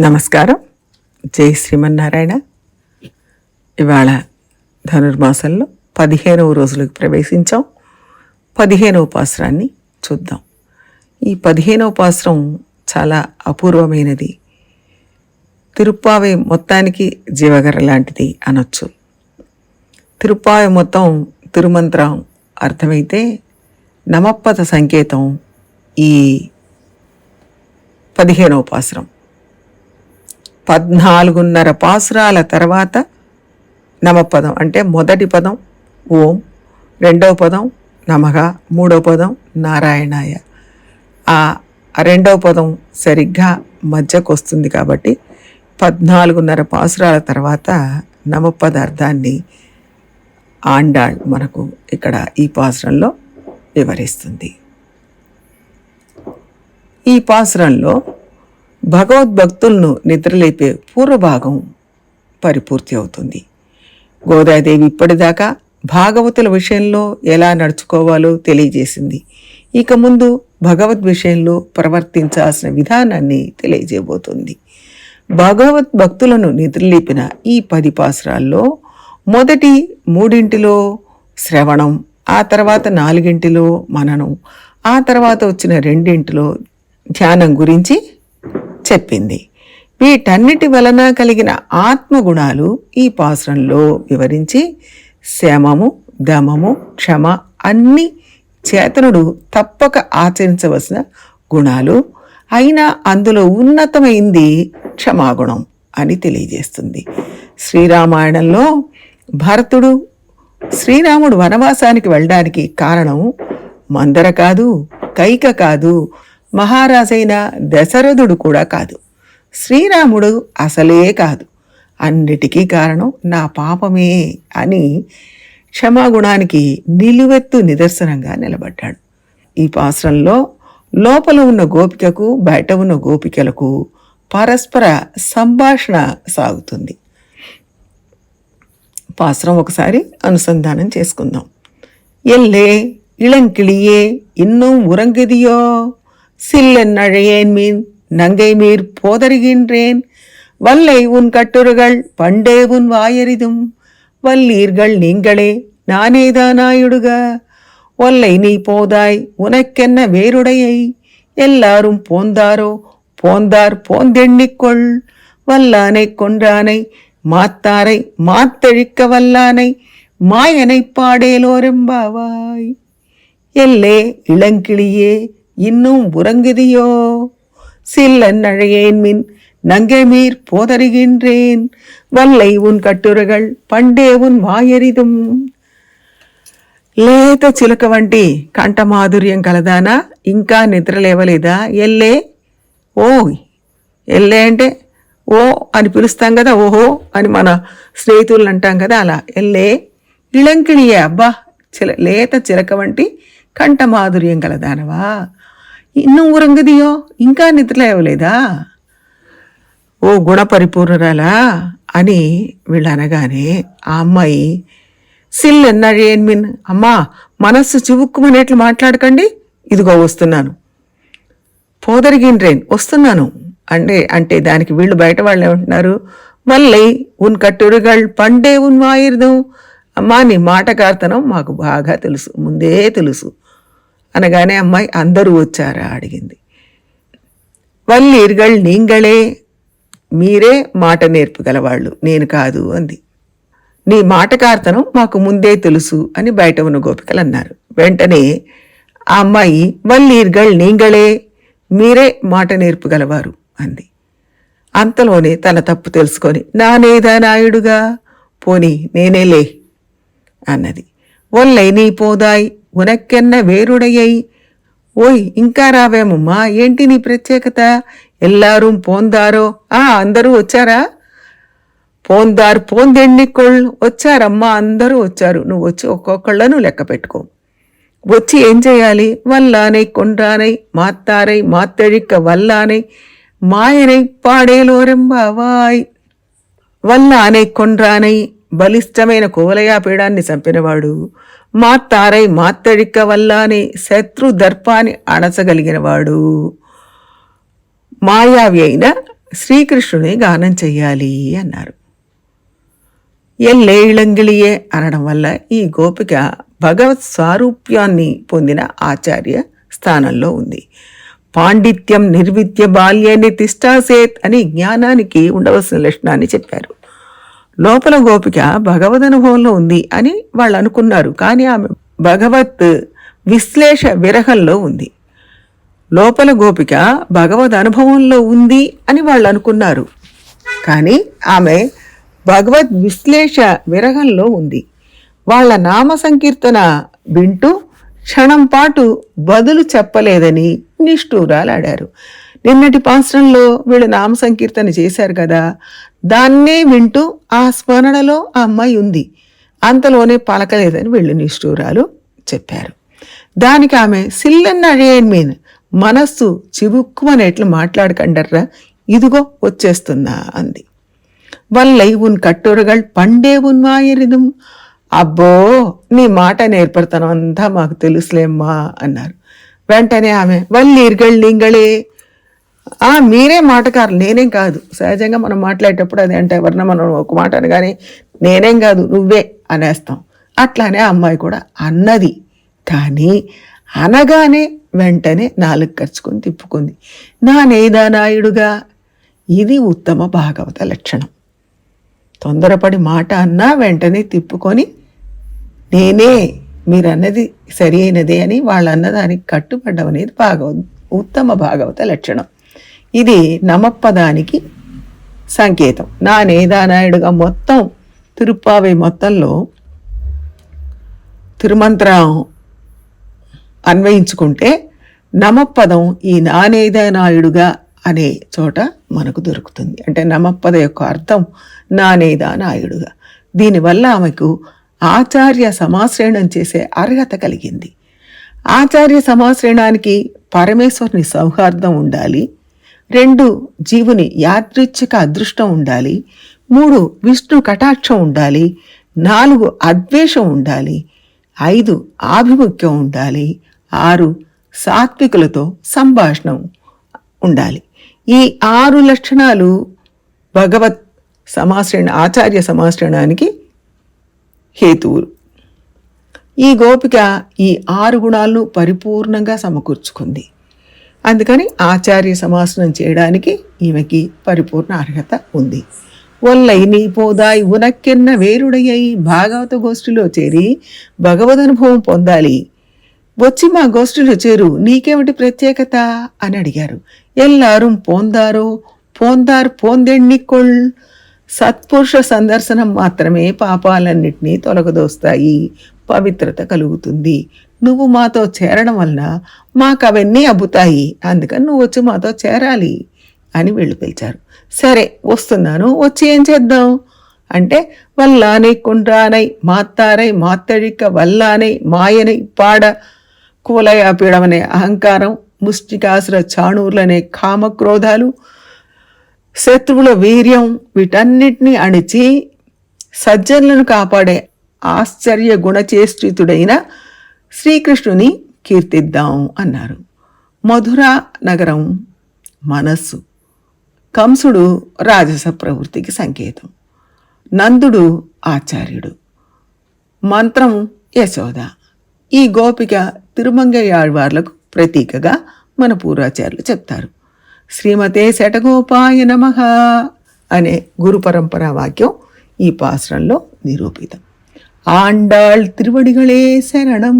నమస్కారం. జై శ్రీమన్నారాయణ. ఇవాళ ధనుర్మాసంలో 15వ రోజులకు ప్రవేశించాం. 15వ పాసురాన్ని చూద్దాం. ఈ 15వ పాసురం చాలా అపూర్వమైనది. తిరుప్పావై మొత్తానికి జీవగర లాంటిది అనొచ్చు. తిరుప్పావై మొత్తం తిరుమంత్రం అర్థమైతే నమప్పద సంకేతం ఈ 15వ పాసురం. 14.5 పాసురాల తర్వాత నమపదం అంటే మొదటి పదం ఓం, రెండవ పదం నమః, మూడవ పదం నారాయణాయ. ఆ రెండవ పదం సరిగ్గా మధ్యకు వస్తుంది కాబట్టి 14.5 పాసురాల తర్వాత నమపద అర్థాన్ని ఆండాళ్ మనకు ఇక్కడ ఈ పాసురంలో వివరిస్తుంది. ఈ పాసురంలో భగవద్భక్తులను నిద్రలేపే పూర్వభాగం పరిపూర్తి అవుతుంది. గోదాదేవి ఇప్పటిదాకా భాగవతుల విషయంలో ఎలా నడుచుకోవాలో తెలియజేసింది. ఇక ముందు భగవద్ విషయంలో ప్రవర్తించాల్సిన విధానాన్ని తెలియజేయబోతుంది. భగవద్భక్తులను నిద్రలేపిన ఈ 10 పాసురాల్లో మొదటి 3 శ్రవణం, ఆ తర్వాత 4 మననం, ఆ తర్వాత వచ్చిన 2 ధ్యానం గురించి చెప్పింది. వీటన్నిటి వలన కలిగిన ఆత్మగుణాలు ఈ పాసురంలో వివరించి శమము, దమము, క్షమ అన్ని చేతనుడు తప్పక ఆచరించవలసిన గుణాలు, అయినా అందులో ఉన్నతమైంది క్షమాగుణం అని తెలియజేస్తుంది. శ్రీరామాయణంలో భరతుడు శ్రీరాముడు వనవాసానికి వెళ్ళడానికి కారణం మందర కాదు, కైక కాదు, మహారాజైన దశరథుడు కూడా కాదు, శ్రీరాముడు అసలే కాదు. అన్నిటికీ కారణం నా పాపమే అని క్షమాగుణానికి నిలువెత్తు నిదర్శనంగా నిలబడ్డాడు. ఈ పాసురంలో లోపల ఉన్న గోపికకు బయట ఉన్న గోపికలకు పరస్పర సంభాషణ సాగుతుంది. పాసురం ఒకసారి అనుసంధానం చేసుకుందాం. ఎల్లే ఇళంకిళియే இன்னும் உறங்குதியோ, சில்லென்னழையேன் மீன் நங்கை மீர் போதருகின்றேன், வல்லை உன் கட்டுரைகள் பண்டே உன் வாயறிதும், வல்லீர்கள் நீங்களே நானேதானாயுடுக, ஒல்லை நீ போதாய் உனக்கென்ன வேறுடையை, எல்லாரும் போந்தாரோ போந்தார் போந்தெண்ணிக்கொள், வல்லானை கொன்றானை மாத்தாரை மாத்தழிக்க வல்லானை மாயனை பாடேலோரெம்பாவாய். எல்லே இளங்கிளியே இன்னும் உறங்குதியோ, சில்லென்னழையேன் மின் நங்கை மீர் போதருகின்றேன், வல்லை உன் கட்டுரைகள் పండే ఉన్ వాయరిదుం. లేత చిలక వంటి కంఠమాధుర్యం కలదానా, ఇంకా నిద్రలేవలేదా? ఎల్లే, ఓ ఎల్లే అంటే ఓ అని పిలుస్తాం కదా, ఓహో అని మన స్నేహితులను అంటాం కదా, అలా ఎల్లే ఇళంకిళియే, అబ్బా లేత చిలక వంటి కంఠమాధుర్యం కలదానవా, ఇన్ను ఉరంగదియో ఇంకా నిద్రలేవలేదా, ఓ గుణపరిపూర్ణరాలా అని వీళ్ళు అనగానే ఆ అమ్మాయి సిల్లెన్నഴేన్ మిన్, అమ్మా మనస్సు చివుక్కుమనేట్లు మాట్లాడకండి, ఇదిగో వస్తున్నాను, పోదరిగిండ్రేన్ వస్తున్నాను అంటే దానికి వీళ్ళు బయట వాళ్ళు ఏమంటున్నారు, వల్లై ఉన్ కట్టురుగల్ పండే ఉన్ వాయిర్దం, అమ్మా నీ మాటకార్తనం మాకు బాగా తెలుసు, ముందే తెలుసు అనగానే అమ్మాయి అందరూ వచ్చారా అడిగింది. వల్లీర్గల్ నీంగళే, మీరే మాట నేర్పగలవాళ్ళు, నేను కాదు అంది. నీ మాటకార్తనం మాకు ముందే తెలుసు అని బయట ఉన్న గోపికలు అన్నారు. వెంటనే ఆ అమ్మాయి వల్లీర్గల్ నీంగళే, మీరే మాట నేర్పగలవారు అంది. అంతలోనే తన తప్పు తెలుసుకొని నానేదా నాయుడుగా, పోనీ నేనేలే అన్నది. ఒల్లై నీ పోదాయ్ ఉనక్కెన్న వేరుడయ్యై, ఓయ్ ఇంకా రావేమమ్మా, ఏంటి నీ ప్రత్యేకత, ఎల్లారూ పోందారో, అందరూ వచ్చారా, పోందారు పోందెన్నికొళ్ వచ్చారమ్మా, అందరూ వచ్చారు, నువ్వు వచ్చి ఒక్కొక్కళ్ళను లెక్క పెట్టుకో, వచ్చి ఏం చేయాలి, వల్లానై కొండ్రానై మాత్తారై మాత్తెழிక్క వల్లానై మాయనై పాడేలోరెంబావాయ్. వల్లానై కొండ్రానై బలిష్టమైన కువలయాపీడాన్ని చంపినవాడు, మాత్తారై మాత్తెழிక్క వల్లానై శత్రు దర్పాన్ని అణచగలిగినవాడు, మాయావి అయిన శ్రీకృష్ణుని గానం చెయ్యాలి అన్నారు. ఎల్లే ఇళంగిళియే అనడం వల్ల ఈ గోపిక భగవత్ స్వారూప్యాన్ని పొందిన ఆచార్య స్థానంలో ఉంది. పాండిత్యం నిర్విద్య బాల్యాన్ని తిష్టాసేత్ అని జ్ఞానానికి ఉండవలసిన లక్షణాన్ని చెప్పారు. లోపల గోపిక భగవద్ అనుభవంలో ఉంది అని వాళ్ళు అనుకున్నారు, కానీ ఆమె భగవత్ విశ్లేష విరహంలో ఉంది. లోపల గోపిక భగవద్ అనుభవంలో ఉంది అని వాళ్ళు అనుకున్నారు, కానీ ఆమె భగవద్ విశ్లేష విరహంలో ఉంది. వాళ్ళ నామ సంకీర్తన వింటూ క్షణం పాటు బదులు చెప్పలేదని నిష్ఠూరాలాడారు. నిన్నటి పాశ్రంలో వీళ్ళు నామ సంకీర్తన చేశారు కదా, దాన్నే వింటూ ఆ స్మరణలో ఆ అమ్మాయి ఉంది, అంతలోనే పలకలేదని వీళ్ళు నిష్ఠూరాలు చెప్పారు. దానికి ఆమె సిల్లన్న అഴയన్మీన్ మనస్సు చివుక్కుమనేట్లు మాట్లాడకండర్రా, ఇదిగో వచ్చేస్తున్నా అంది. వల్లై ఉన్ కట్టురగల్ పండే ఉన్మాయరిదం, అబ్బో నీ మాట నేర్పడతాను అంతా మాకు తెలుసులేమ్మా అన్నారు. వెంటనే ఆమె వల్లీర్గళ్ లింగళే, మీరే మాటకారు నేనేం కాదు. సహజంగా మనం మాట్లాడేటప్పుడు అది అంటే ఎవరన్నా మనం ఒక మాట అనగానే నేనేం కాదు నువ్వే అనేస్తాం. అట్లానే అమ్మాయి కూడా అన్నది, కానీ అనగానే వెంటనే నాలుగు ఖర్చుకొని తిప్పుకుంది. నా నేదానాయుడుగా, ఇది ఉత్తమ భాగవత లక్షణం. తొందరపడి మాట అన్నా వెంటనే తిప్పుకొని నేనే మీరన్నది సరి అయినదే అని వాళ్ళు అన్నదానికి కట్టుబడ్డం అనేది ఉత్తమ భాగవత లక్షణం. ఇది నమప్పదానికి సంకేతం. నా నేదానాయుడుగా మొత్తం తిరుప్పావై మొత్తంలో తిరుమంత్రం అన్వయించుకుంటే నమప్పదం ఈ నానేదానాయుడుగా అనే చోట మనకు దొరుకుతుంది. అంటే నమప్పద యొక్క అర్థం నానేదానాయుడుగా. దీనివల్ల ఆమెకు ఆచార్య సమాశ్రయణం చేసే అర్హత కలిగింది. ఆచార్య సమాశ్రయణానికి పరమేశ్వరుని సౌహార్దం ఉండాలి, 2 జీవుని యాదృచ్ఛిక అదృష్టం ఉండాలి, 3 విష్ణు కటాక్షం ఉండాలి, 4 అద్వేషం ఉండాలి, 5 ఆభిముఖ్యం ఉండాలి, 6 సాత్వికులతో సంభాషణం ఉండాలి. ఈ 6 లక్షణాలు భగవత్ సమాశ్రయణ ఆచార్య సమాశ్రయణానికి హేతువులు. ఈ గోపిక ఈ 6 గుణాలను పరిపూర్ణంగా సమకూర్చుకుంది. అందుకని ఆచార్య సమాశ్రయం చేయడానికి ఈమెకి పరిపూర్ణ అర్హత ఉంది. ఒల్లై నీ పోదాయి ఉనక్కెన్న వేరుడయ్యై భాగవత గోష్ఠిలో చేరి భగవదనుభవం పొందాలి, వచ్చి మా గోష్ఠిలో చేరు, నీకేమిటి ప్రత్యేకత అని అడిగారు. ఎల్లారు పోందారు పోందెణ్ణికొళ్, సత్పురుష సందర్శనం మాత్రమే పాపాలన్నింటినీ తొలగదోస్తాయి, పవిత్రత కలుగుతుంది. నువ్వు మాతో చేరడం వలన మాకు అవన్నీ అబ్బుతాయి, అందుకని నువ్వు వచ్చి మాతో చేరాలి అని వీళ్ళు పిలిచారు. సరే వస్తున్నాను, వచ్చి ఏం చేద్దాం అంటే వల్లానై కుండ్రానై మాత్తారై మాత్తడిక వల్లానై మాయనై పాడ కూలయాపీడమనే అహంకారం, ముష్టికాసుర చాణూర్లనే కామక్రోధాలు, శత్రువుల వీర్యం, వీటన్నిటినీ అణిచి సజ్జనులను కాపాడే ఆశ్చర్య గుణచేష్టితుడైన శ్రీకృష్ణుని కీర్తిద్దాం అన్నారు. మధుర నగరం మనస్సు, కంసుడు రాజస ప్రవృత్తికి సంకేతం, నందుడు ఆచార్యుడు, మంత్రం యశోద. ఈ గోపిక తిరుమంగయ్యాళ్వార్లకు ప్రతీకగా మన పూర్వాచార్యులు చెప్తారు. శ్రీమతే శటగోపాయ నమః అనే గురు పరంపరా వాక్యం ఈ పాశ్రంలో నిరూపితం. ఆండాళ్ తిరువడిగళే శరణం.